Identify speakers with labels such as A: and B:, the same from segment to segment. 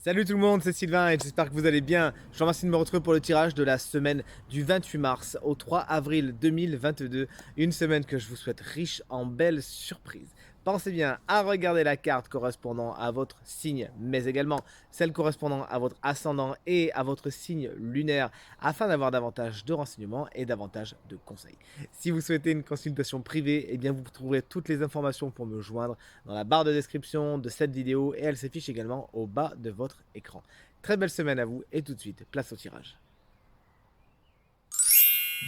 A: Salut tout le monde, c'est Sylvain et j'espère que vous allez bien. Je vous remercie de me retrouver pour le tirage de la semaine du 28 mars au 3 avril 2022. Une semaine que je vous souhaite riche en belles surprises. Pensez bien à regarder la carte correspondant à votre signe, mais également celle correspondant à votre ascendant et à votre signe lunaire afin d'avoir davantage de renseignements et davantage de conseils. Si vous souhaitez une consultation privée, eh bien vous trouverez toutes les informations pour me joindre dans la barre de description de cette vidéo et elle s'affiche également au bas de votre écran. Très belle semaine à vous et tout de suite, place au tirage.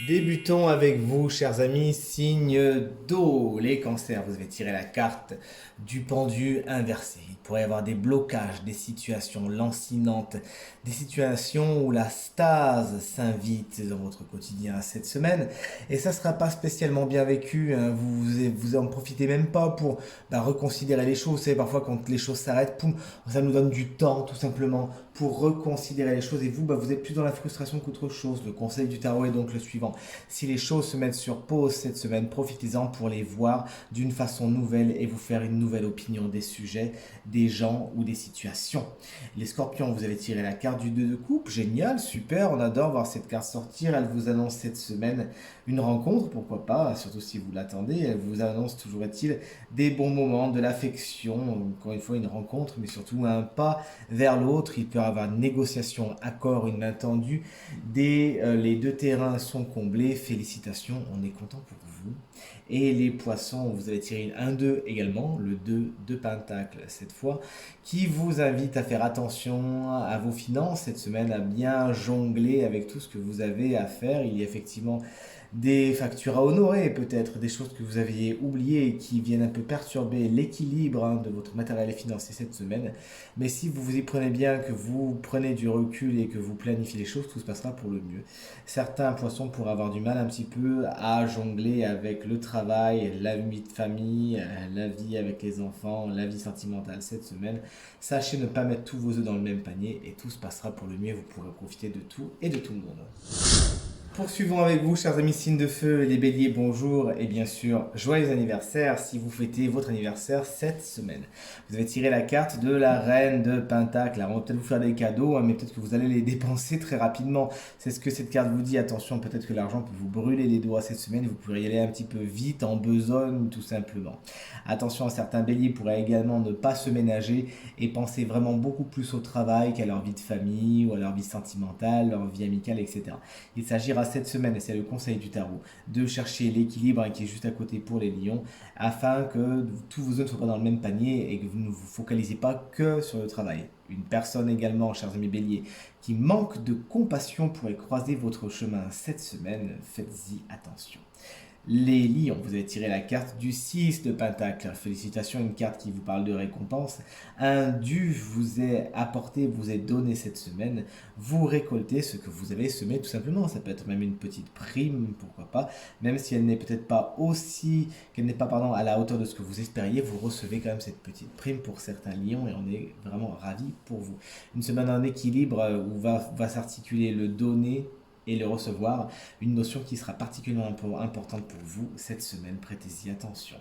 A: Débutons avec vous, chers amis, signe d'eau. Les cancers, vous avez tiré la carte du pendu inversé. Il pourrait y avoir des blocages, des situations lancinantes, des situations où la stase s'invite dans votre quotidien cette semaine. Et ça ne sera pas spécialement bien vécu, hein. Vous en profitez même pas pour reconsidérer les choses. Vous savez, parfois quand les choses s'arrêtent, poum, ça nous donne du temps tout simplement pour reconsidérer les choses. Et vous, vous êtes plus dans la frustration qu'autre chose. Le conseil du tarot est donc le suivant. Si les choses se mettent sur pause cette semaine, profitez-en pour les voir d'une façon nouvelle et vous faire une nouvelle opinion des sujets, des gens ou des situations. Les scorpions, vous avez tiré la carte du 2 de coupe. Génial, super, on adore voir cette carte sortir. Elle vous annonce cette semaine une rencontre, pourquoi pas, surtout si vous l'attendez. Elle vous annonce, toujours est-il, des bons moments, de l'affection, encore une fois une rencontre, mais surtout un pas vers l'autre. Il peut y avoir une négociation, accord, une main tendue. Dès les deux terrains sont comblés, félicitations, on est content pour vous. Et les poissons, vous avez tiré un 2 également, le 2 de Pentacle cette fois, qui vous invite à faire attention à vos finances cette semaine, à bien jongler avec tout ce que vous avez à faire. Il y a effectivement des factures à honorer, peut-être des choses que vous aviez oubliées et qui viennent un peu perturber l'équilibre de votre matériel et financier cette semaine. Mais si vous vous y prenez bien, que vous prenez du recul et que vous planifiez les choses, tout se passera pour le mieux. Certains poissons pourraient avoir du mal un petit peu à jongler avec le travail, la vie de famille, la vie avec les enfants, la vie sentimentale cette semaine. Sachez ne pas mettre tous vos œufs dans le même panier et tout se passera pour le mieux. Vous pourrez profiter de tout et de tout le monde. Poursuivons avec vous, chers amis signes de feu, les béliers, bonjour et bien sûr, joyeux anniversaire si vous fêtez votre anniversaire cette semaine. Vous avez tiré la carte de la reine de Pentacle. Alors, on va peut-être vous faire des cadeaux, hein, mais peut-être que vous allez les dépenser très rapidement. C'est ce que cette carte vous dit. Attention, peut-être que l'argent peut vous brûler les doigts cette semaine. Vous pourriez y aller un petit peu vite, en besogne, tout simplement. Attention, certains béliers pourraient également ne pas se ménager et penser vraiment beaucoup plus au travail qu'à leur vie de famille ou à leur vie sentimentale, leur vie amicale, etc. Il s'agira cette semaine, et c'est le conseil du tarot, de chercher l'équilibre qui est juste à côté pour les lions, afin que tous vos œufs ne soient pas dans le même panier et que vous ne vous focalisez pas que sur le travail. Une personne également, chers amis béliers, qui manque de compassion pourrait croiser votre chemin cette semaine, faites-y attention. Les lions, vous avez tiré la carte du 6 de Pentacle. Félicitations, une carte qui vous parle de récompense. Un dû vous est apporté, vous est donné cette semaine. Vous récoltez ce que vous avez semé tout simplement. Ça peut être même une petite prime, pourquoi pas. Même si elle n'est peut-être pas qu'elle n'est pas à la hauteur de ce que vous espériez, vous recevez quand même cette petite prime pour certains lions et on est vraiment ravis pour vous. Une semaine en équilibre où va s'articuler le donner et le recevoir, une notion qui sera particulièrement importante pour vous cette semaine, prêtez-y attention.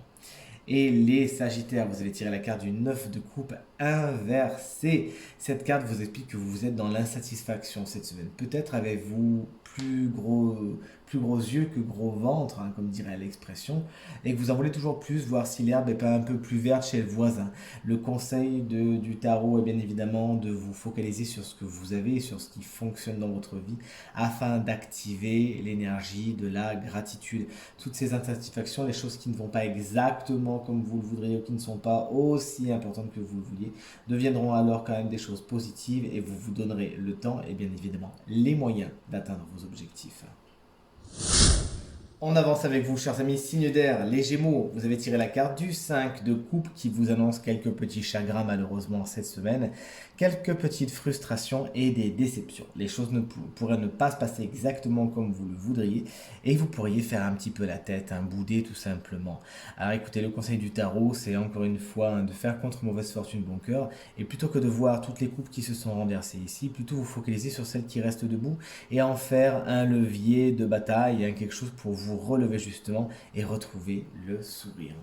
A: Et les Sagittaires, vous avez tiré la carte du 9 de coupe inversé. Cette carte vous explique que vous êtes dans l'insatisfaction cette semaine. Peut-être avez-vous plus gros yeux que gros ventre, hein, comme dirait l'expression, et que vous en voulez toujours plus, voir si l'herbe n'est pas un peu plus verte chez le voisin. Le conseil du tarot est bien évidemment de vous focaliser sur ce que vous avez, sur ce qui fonctionne dans votre vie, afin d'activer l'énergie de la gratitude. Toutes ces insatisfactions, les choses qui ne vont pas exactement comme vous le voudriez ou qui ne sont pas aussi importantes que vous le vouliez, deviendront alors quand même des choses positives et vous vous donnerez le temps et bien évidemment les moyens d'atteindre vos objectifs. On avance avec vous, chers amis, signe d'air, les Gémeaux. Vous avez tiré la carte du 5 de coupe qui vous annonce quelques petits chagrins malheureusement cette semaine, quelques petites frustrations et des déceptions. Les choses pourraient ne pas se passer exactement comme vous le voudriez et vous pourriez faire un petit peu la tête, un boudet tout simplement. Alors écoutez, le conseil du tarot, c'est encore une fois de faire contre mauvaise fortune bon cœur et plutôt que de voir toutes les coupes qui se sont renversées ici, plutôt vous focaliser sur celles qui restent debout et en faire un levier de bataille, hein, quelque chose pour vous relever justement et retrouver le sourire.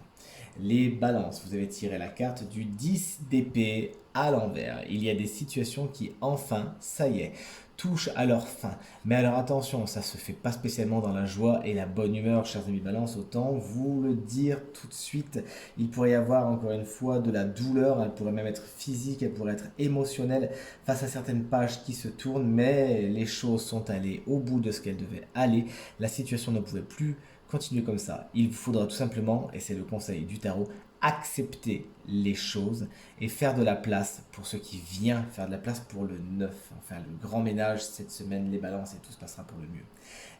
A: Les balances, vous avez tiré la carte du 10 d'épée à l'envers. Il y a des situations qui, enfin, ça y est, touchent à leur fin. Mais alors attention, ça se fait pas spécialement dans la joie et la bonne humeur, chers amis Balance, autant vous le dire tout de suite. Il pourrait y avoir encore une fois de la douleur, elle pourrait même être physique, elle pourrait être émotionnelle face à certaines pages qui se tournent, mais les choses sont allées au bout de ce qu'elles devaient aller. La situation ne pouvait plus continuer comme ça. Il vous faudra tout simplement, et c'est le conseil du tarot, accepter les choses et faire de la place pour ce qui vient, faire de la place pour le neuf, enfin le grand ménage cette semaine, les balances et tout se passera pour le mieux.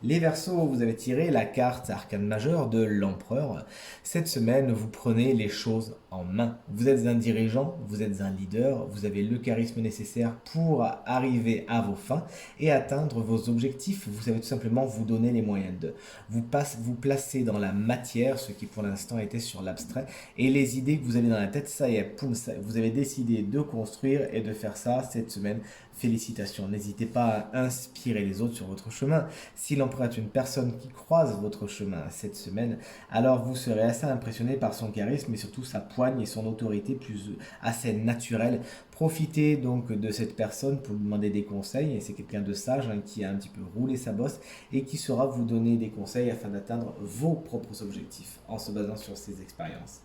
A: Les Verseaux, vous avez tiré la carte arcane majeure de l'empereur. Cette semaine, vous prenez les choses en main. Vous êtes un dirigeant, vous êtes un leader, vous avez le charisme nécessaire pour arriver à vos fins et atteindre vos objectifs. Vous savez tout simplement vous donner les moyens de. Vous placer dans la matière, ce qui pour l'instant était sur l'abstrait, et les idées que vous avez dans la tête, ça y est, poum, ça, vous avez décidé de construire et de faire ça cette semaine. Félicitations, n'hésitez pas à inspirer les autres sur votre chemin. Si l'empereur est une personne qui croise votre chemin cette semaine, alors vous serez assez impressionné par son charisme et surtout sa poigne et son autorité plus assez naturelle. Profitez donc de cette personne pour lui demander des conseils, et c'est quelqu'un de sage qui a un petit peu roulé sa bosse et qui saura vous donner des conseils afin d'atteindre vos propres objectifs en se basant sur ses expériences.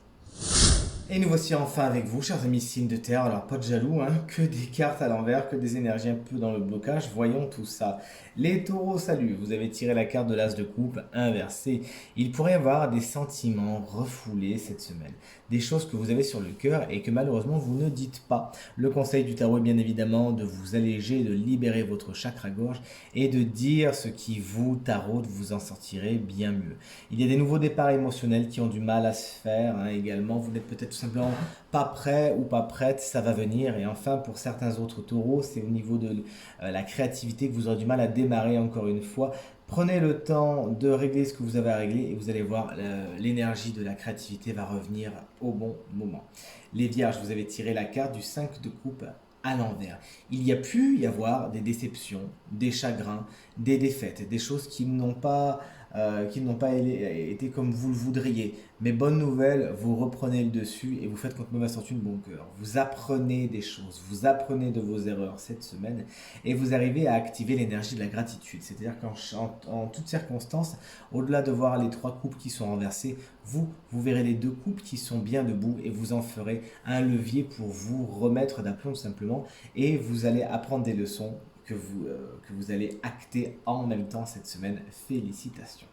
A: Et nous voici enfin avec vous, chers amis signes de terre. Alors, pas de jaloux, que des cartes à l'envers, que des énergies un peu dans le blocage. Voyons tout ça. Les taureaux, salut. Vous avez tiré la carte de l'as de coupe inversée. Il pourrait y avoir des sentiments refoulés cette semaine. Des choses que vous avez sur le cœur et que malheureusement vous ne dites pas. Le conseil du tarot est bien évidemment de vous alléger, de libérer votre chakra-gorge et de dire ce qui vous taraude, vous en sortirez bien mieux. Il y a des nouveaux départs émotionnels qui ont du mal à se faire également. Vous n'êtes peut-être tout simplement pas prêt ou pas prête, ça va venir. Et enfin, pour certains autres taureaux, c'est au niveau de la créativité que vous aurez du mal à démarrer encore une fois. Prenez le temps de régler ce que vous avez à régler et vous allez voir, l'énergie de la créativité va revenir au bon moment. Les vierges, vous avez tiré la carte du 5 de coupe à l'envers. Il y a pu y avoir des déceptions, des chagrins, des défaites, des choses qui n'ont pas été comme vous le voudriez. Mais bonne nouvelle, vous reprenez le dessus et vous faites contre mauvaise fortune bon cœur. Vous apprenez des choses, vous apprenez de vos erreurs cette semaine et vous arrivez à activer l'énergie de la gratitude. C'est-à-dire qu'en toutes circonstances, au-delà de voir les 3 coupes qui sont renversées, vous verrez les 2 coupes qui sont bien debout et vous en ferez un levier pour vous remettre d'aplomb tout simplement, et vous allez apprendre des leçons que vous allez acter en même temps cette semaine. Félicitations.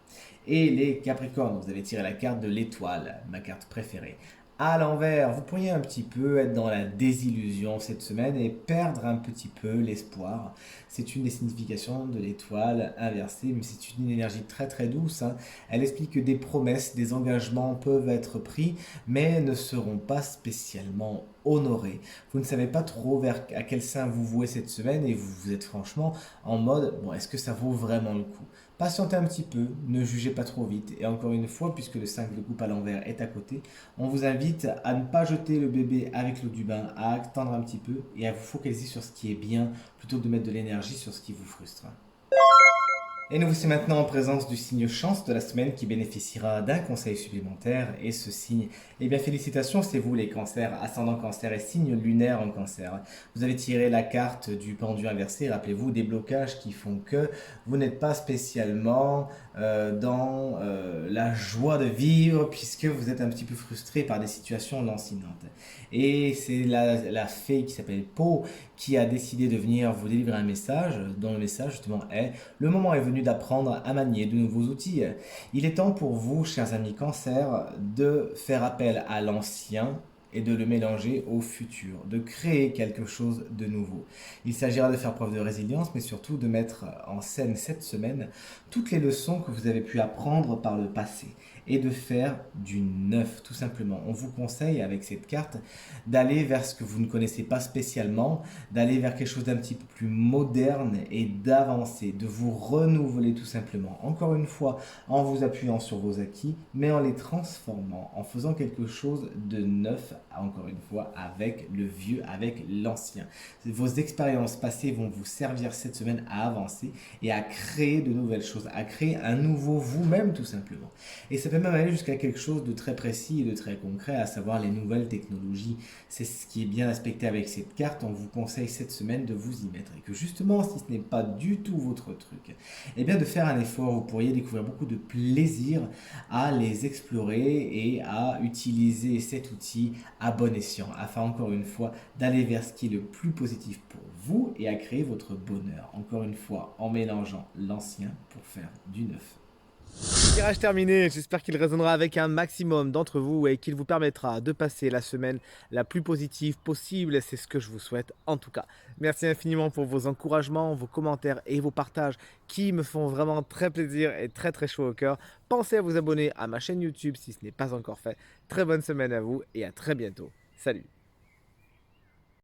A: Et les Capricornes, vous avez tiré la carte de l'étoile, ma carte préférée. À l'envers, vous pourriez un petit peu être dans la désillusion cette semaine et perdre un petit peu l'espoir. C'est une des significations de l'étoile inversée, mais c'est une énergie très très douce. Elle explique que des promesses, des engagements peuvent être pris, mais ne seront pas spécialement honorés. Vous ne savez pas trop à quel sein vous vouez cette semaine et vous êtes franchement en mode, bon, est-ce que ça vaut vraiment le coup? Patientez un petit peu, ne jugez pas trop vite. Et encore une fois, puisque le 5 de coupe à l'envers est à côté, on vous invite à ne pas jeter le bébé avec l'eau du bain, à attendre un petit peu et à vous focaliser sur ce qui est bien plutôt que de mettre de l'énergie sur ce qui vous frustre. Et nous voici maintenant en présence du signe chance de la semaine qui bénéficiera d'un conseil supplémentaire. Et ce signe, eh bien félicitations, c'est vous les cancers, ascendant cancer et signe lunaire en cancer. Vous avez tiré la carte du pendu inversé, rappelez-vous, des blocages qui font que vous n'êtes pas spécialement dans la joie de vivre puisque vous êtes un petit peu frustré par des situations lancinantes. Et c'est la fée qui s'appelle Po qui a décidé de venir vous délivrer un message, dont le message justement est: le moment est venu d'apprendre à manier de nouveaux outils. Il est temps pour vous, chers amis cancer, de faire appel à l'ancien et de le mélanger au futur, de créer quelque chose de nouveau. Il s'agira de faire preuve de résilience, mais surtout de mettre en scène cette semaine toutes les leçons que vous avez pu apprendre par le passé et de faire du neuf, tout simplement. On vous conseille avec cette carte d'aller vers ce que vous ne connaissez pas spécialement, d'aller vers quelque chose d'un petit peu plus moderne et d'avancer, de vous renouveler tout simplement. Encore une fois, en vous appuyant sur vos acquis, mais en les transformant, en faisant quelque chose de neuf, encore une fois, avec le vieux, avec l'ancien. Vos expériences passées vont vous servir cette semaine à avancer et à créer de nouvelles choses, à créer un nouveau vous-même tout simplement. Et c'est peut même aller jusqu'à quelque chose de très précis et de très concret, à savoir les nouvelles technologies. C'est ce qui est bien aspecté avec cette carte. On vous conseille cette semaine de vous y mettre. Et que justement, si ce n'est pas du tout votre truc, eh bien de faire un effort. Vous pourriez découvrir beaucoup de plaisir à les explorer et à utiliser cet outil à bon escient, afin encore une fois d'aller vers ce qui est le plus positif pour vous et à créer votre bonheur. Encore une fois, en mélangeant l'ancien pour faire du neuf.
B: Tirage terminé, j'espère qu'il résonnera avec un maximum d'entre vous et qu'il vous permettra de passer la semaine la plus positive possible. C'est ce que je vous souhaite en tout cas. Merci infiniment pour vos encouragements, vos commentaires et vos partages qui me font vraiment très plaisir et très très chaud au cœur. Pensez à vous abonner à ma chaîne YouTube si ce n'est pas encore fait. Très bonne semaine à vous et à très bientôt. Salut!